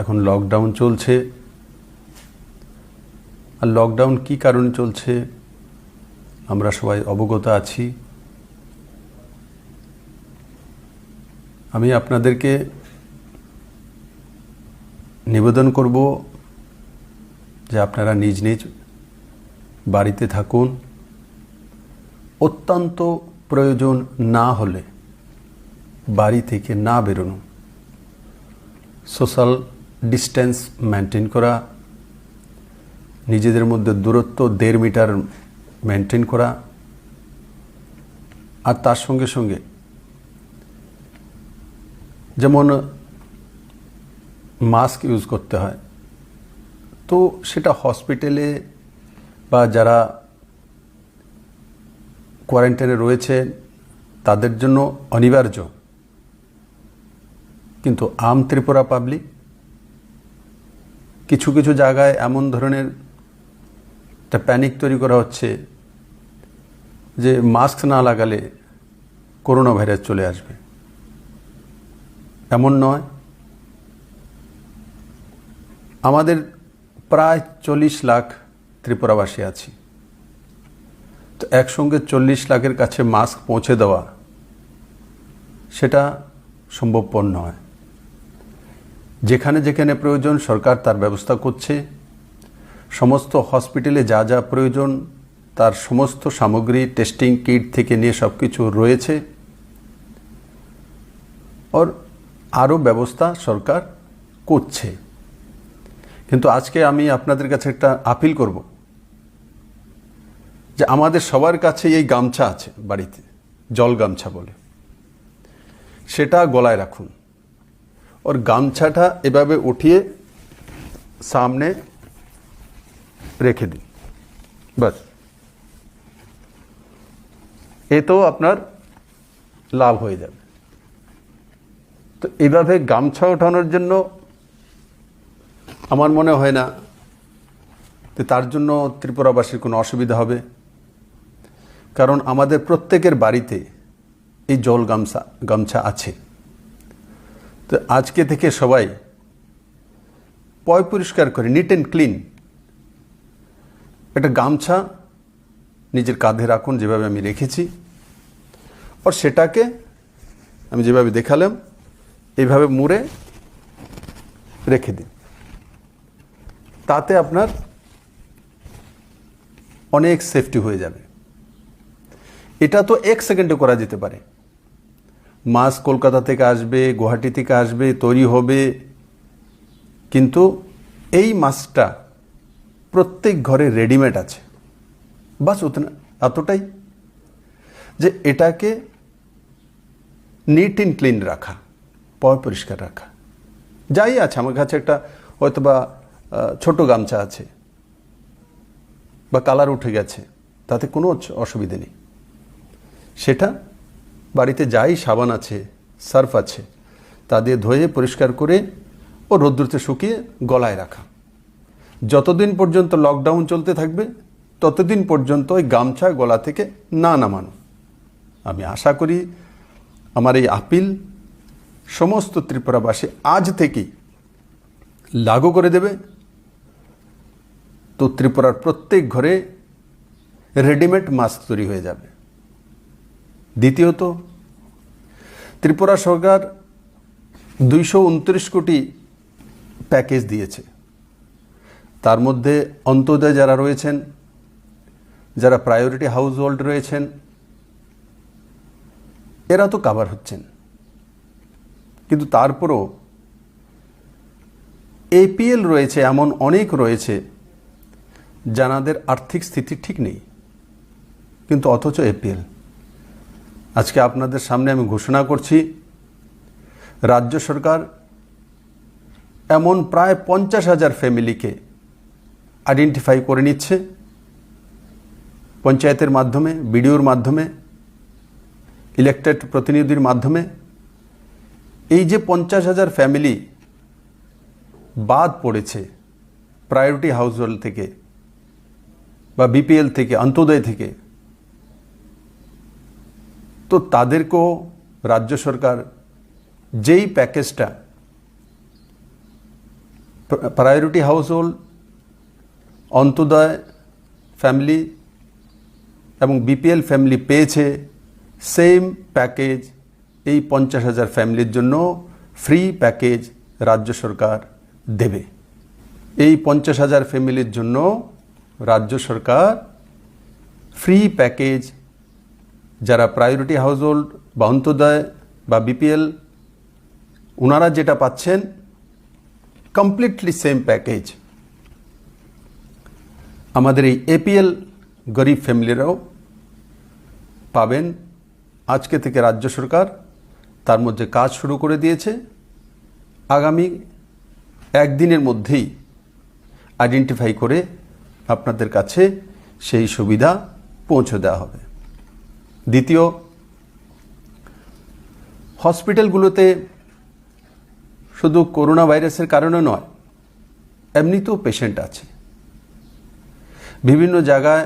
এখন লকডাউন চলছে। আর লকডাউন কী কারণে চলছে আমরা সবাই অবগত আছি। আমি আপনাদেরকে নিবেদন করব যে আপনারা নিজ নিজ বাড়িতে থাকুন। অত্যন্ত প্রয়োজন না হলে বাড়ি থেকে না বেরোনো, সোশ্যাল ডিস্টেন্স মেনটেন করা, নিজেদের মধ্যে দূরত্ব 1.5 মিটার মেনটেন করা, আর তার সঙ্গে সঙ্গে যেমন মাস্ক ইউজ করতে হয়, তো সেটা হসপিটালে বা যারা কোয়ারেন্টাইনে রয়েছে তাদের জন্য অনিবার্য, কিন্তু আম ত্রিপুরা পাবলিক কিছু কিছু জায়গায় এমন ধরনের একটা প্যানিক তৈরি করা হচ্ছে যে মাস্ক না লাগালে করোনা ভাইরাস চলে আসবে। এমন নয়। আমাদের প্রায় 40 লাখ ত্রিপুরাবাসী আছি, তো একসঙ্গে 40 লাখের কাছে মাস্ক পৌঁছে দেওয়া সেটা সম্ভবপর নয়। যেখানে যেখানে প্রয়োজন সরকার তার ব্যবস্থা করছে। সমস্ত হসপিটালে যা যা প্রয়োজন তার সমস্ত সামগ্রী, টেস্টিং কিট থেকে নিয়ে সব কিছু রয়েছে। আর আরও ব্যবস্থা সরকার করছে। কিন্তু আজকে আমি আপনাদের কাছে একটা আপিল করব যে আমাদের সবার কাছে এই গামছা আছে বাড়িতে, জল গামছা বলে, সেটা গলায় রাখুন। ওর গামছাটা এভাবে উঠিয়ে সামনে রেখে দিন, বাস। এতেও আপনার লাভ হয়ে যাবে। তো এইভাবে গামছা ওঠানোর জন্য আমার মনে হয় না যে তার জন্য ত্রিপুরাবাসীর কোনো অসুবিধা হবে, কারণ আমাদের প্রত্যেকের বাড়িতে এই জল গামছা আছে। তো আজকে থেকে সবাই পয় পরিষ্কার করে, নিট অ্যান্ড ক্লিন একটা গামছা নিজের কাঁধে রাখুন, যেভাবে আমি রেখেছি। আর সেটাকে আমি যেভাবে দেখালাম এইভাবে মুড়ে রেখে দিন। তাতে আপনার অনেক সেফটি হয়ে যাবে। এটা তো 1 সেকেন্ডে করা যেতে পারে। মাস্ক কলকাতা থেকে আসবে, গুয়াহাটি থেকে আসবে, তৈরি হবে, কিন্তু এই মাস্কটা প্রত্যেক ঘরে রেডিমেড আছে। বাস এতটাই যে এটাকে নিট অ্যান্ড ক্লিন রাখা, পরিষ্কার রাখা। যাই আছে, আমার কাছে একটা হয়তো বা ছোট গামছা আছে বা কালার উঠে গেছে, তাতে কোনো অসুবিধে নেই। সেটা বাড়িতে যাই সাবান আছে, সার্ফ আছে, তা দিয়ে ধুয়ে পরিষ্কার করে ও রৌদ্রতে শুকিয়ে গলায় রাখা। যতদিন পর্যন্ত লকডাউন চলতে থাকবে ততদিন পর্যন্ত ওই গামছা গলা থেকে না নামানো। আমি আশা করি আমার এই আপিল সমস্ত ত্রিপুরাবাসী আজ থেকেই লাগু করে দেবে। তো ত্রিপুরার প্রত্যেক ঘরে রেডিমেড মাস্ক তৈরি হয়ে যাবে। দ্বিতীয়ত, ত্রিপুরা সরকার 229 কোটি প্যাকেজ দিয়েছে। তার মধ্যে অন্তোদয় যারা রয়েছেন, যারা প্রায়োরিটি হাউস হোল্ড রয়েছেন, এরা তো কাভার হচ্ছেন। কিন্তু তারপরও এপিএল রয়েছে, এমন অনেক রয়েছে যাদের আর্থিক স্থিতি ঠিক নেই, কিন্তু অথচ এপিএল। আজকে আপনাদের সামনে আমি ঘোষণা করছি, রাজ্য সরকার এমন প্রায় 50,000 ফ্যামিলিকে আইডেন্টিফাই করে নিচ্ছে পঞ্চায়েতের মাধ্যমে, বিডিওর মাধ্যমে, ইলেক্টেড প্রতিনিধির মাধ্যমে। এই যে 50,000 ফ্যামিলি বাদ পড়েছে প্রায়োরিটি হাউস হোল্ড থেকে বা বিপিএল থেকে, অন্তোদয় থেকে, তো তাদেরকেও রাজ্য সরকার যেই প্যাকেজটা priority house hold, Antyodaya family এবং বিপিএল ফ্যামিলি পেয়েছে সেম প্যাকেজ। এই 50,000 ফ্যামিলির জন্য ফ্রি প্যাকেজ রাজ্য সরকার দেবে। এই 50,000 ফ্যামিলির জন্য রাজ্য সরকার ফ্রি প্যাকেজ, যারা প্রায়োরিটি হাউস হোল্ড বা অন্তোদয় বা বিপিএল, ওনারা যেটা পাচ্ছেন কমপ্লিটলি সেম প্যাকেজ আমাদের এই এপিএল গরিব ফ্যামিলিরাও পাবেন। আজকে থেকে রাজ্য সরকার তার মধ্যে কাজ শুরু করে দিয়েছে। আগামী একদিনের মধ্যেই আইডেন্টিফাই করে আপনাদের কাছে সেই সুবিধা পৌঁছে দেওয়া হবে। দ্বিতীয়, হসপিটালগুলোতে শুধু করোনা ভাইরাসের কারণে নয়, এমনিতেও পেশেন্ট আছে। বিভিন্ন জায়গায়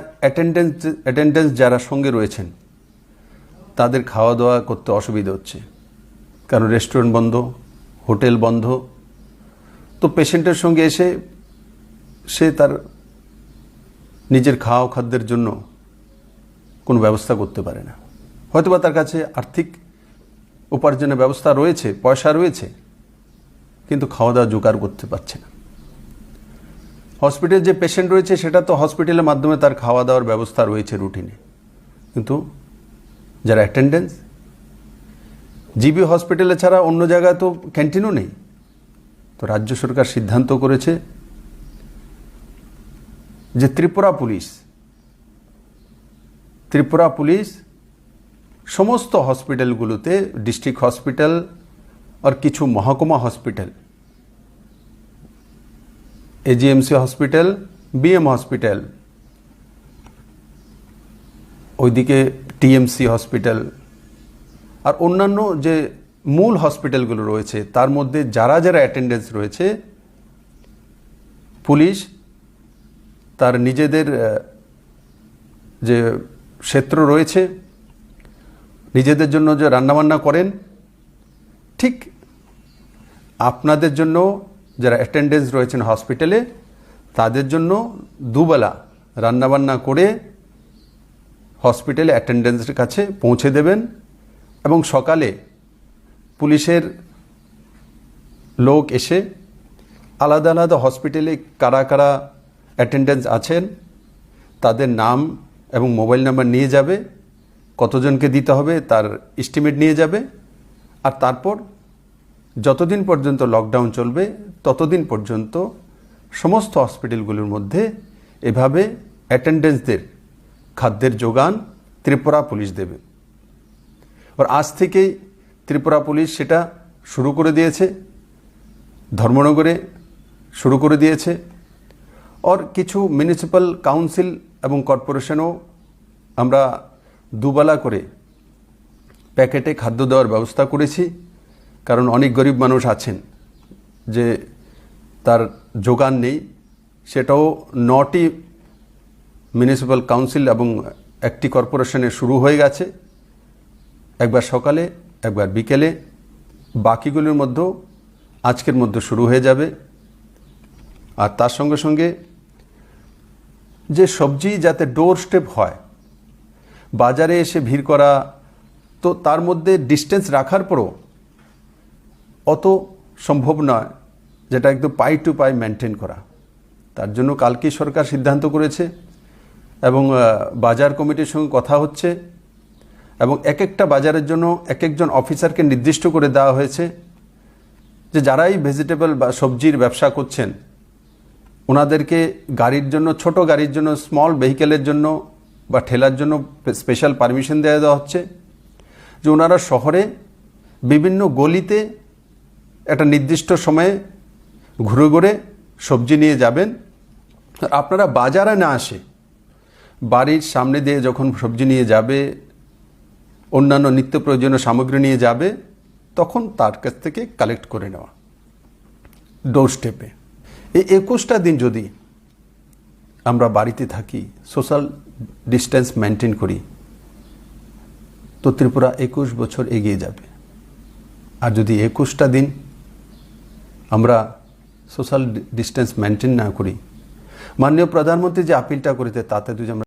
অ্যাটেন্ডেন্স যারা সঙ্গে রয়েছেন তাদের খাওয়া দাওয়া করতে অসুবিধা হচ্ছে, কারণ রেস্টুরেন্ট বন্ধ, হোটেল বন্ধ। তো পেশেন্টের সঙ্গে এসে সে তার নিজের খাওয়া খাদ্যের জন্য কোনো ব্যবস্থা করতে পারে না। হয়তোবা তার কাছে আর্থিক উপার্জনের ব্যবস্থা রয়েছে, পয়সা রয়েছে, কিন্তু খাওয়া দাওয়া জোগাড় করতে পারছে না। হসপিটালে যে পেশেন্ট রয়েছে সেটা তো হসপিটালের মাধ্যমে তার খাওয়া দাওয়ার ব্যবস্থা রয়েছে রুটিনে, কিন্তু যারা অ্যাটেন্ডেন্স, জিবি হসপিটালে ছাড়া অন্য জায়গায় তো ক্যান্টিনও নেই। তো রাজ্য সরকার সিদ্ধান্ত করেছে যে ত্রিপুরা পুলিশ সমস্ত হসপিটালগুলোতে, ডিস্ট্রিক্ট হসপিটাল আর কিছু মহকুমা hospital, AGMC hospital, BM hospital, ওইদিকে টিএমসি হসপিটাল আর অন্যান্য যে মূল হসপিটালগুলো রয়েছে তার মধ্যে যারা যারা অ্যাটেন্ডেন্স রয়েছে, পুলিশ তার নিজেদের যে ক্ষেত্র রয়েছে, নিজেদের জন্য যে রান্নাবান্না করেন, ঠিক আপনাদের জন্য যারা অ্যাটেন্ডেন্স রয়েছেন হসপিটালে তাদের জন্য দুবেলা রান্নাবান্না করে হসপিটালে অ্যাটেন্ডেন্সের কাছে পৌঁছে দেবেন। এবং সকালে পুলিশের লোক এসে আলাদা আলাদা হসপিটালে কারা কারা অ্যাটেন্ডেন্স আছেন তাদের নাম এবং মোবাইল নাম্বার নিয়ে যাবে, কতজনকে দিতে হবে তার এস্টিমেট নিয়ে যাবে। আর তারপর যতদিন পর্যন্ত লকডাউন চলবে ততদিন পর্যন্ত সমস্ত হসপিটালগুলোর মধ্যে এভাবে অ্যাটেন্ডেন্সদের খাদ্যের যোগান ত্রিপুরা পুলিশ দেবে। আর আজ থেকেই ত্রিপুরা পুলিশ সেটা শুরু করে দিয়েছে, ধর্মনগরে শুরু করে দিয়েছে। আর কিছু মিউনিসিপ্যাল কাউন্সিল এবং কর্পোরেশনও আমরা দুবেলা করে প্যাকেটে খাদ্য দেওয়ার ব্যবস্থা করেছি, কারণ অনেক গরিব মানুষ আছেন যে তার যোগান নেই। সেটাও 9টি মিউনিসিপ্যাল কাউন্সিল এবং একটি কর্পোরেশনে শুরু হয়ে গেছে, একবার সকালে একবার বিকেলে। বাকিগুলোর মধ্যেও আজকের মধ্যে শুরু হয়ে যাবে। আর তার সঙ্গে সঙ্গে যে সবজি যাতে ডোর স্টেপ হয়, বাজারে এসে ভিড় করা, তো তার মধ্যে ডিস্টেন্স রাখার পরও অত সম্ভব নয় যেটা একদম পাই টু পাই মেনটেন করা। তার জন্য কালকেই সরকার সিদ্ধান্ত করেছে এবং বাজার কমিটির সঙ্গে কথা হচ্ছে এবং এক একটা বাজারের জন্য এক একজন অফিসারকে নির্দিষ্ট করে দেওয়া হয়েছে যে যারাই ভেজিটেবল বা সবজির ব্যবসা করছেন ওনাদেরকে গাড়ির জন্য, ছোট গাড়ির জন্য, স্মল ভেহিকেলের জন্য বা ঠেলার জন্য স্পেশাল পারমিশন দেওয়া হচ্ছে, যে ওনারা শহরে বিভিন্ন গলিতে একটা নির্দিষ্ট সময়ে ঘুরে ঘুরে সবজি নিয়ে যাবেন। আপনারা বাজারে না আসে বাড়ির সামনে দিয়ে যখন সবজি নিয়ে যাবে, অন্যান্য নিত্য প্রয়োজনীয় সামগ্রী নিয়ে যাবে, তখন তার কাছ থেকে কালেক্ট করে নেওয়া ডোর স্টেপে। এই 21টা দিন যদি আমরা বাড়িতে থাকি, সোশ্যাল ডিস্টেন্স মেনটেন করি, তো ত্রিপুরা 21 বছর এগিয়ে যাবে। আর যদি 21টা দিন আমরা সোশ্যাল ডিস্টেন্স মেনটেন না করি মাননীয় প্রধানমন্ত্রী যে আপিলটা করিতে তাতে যদি আমরা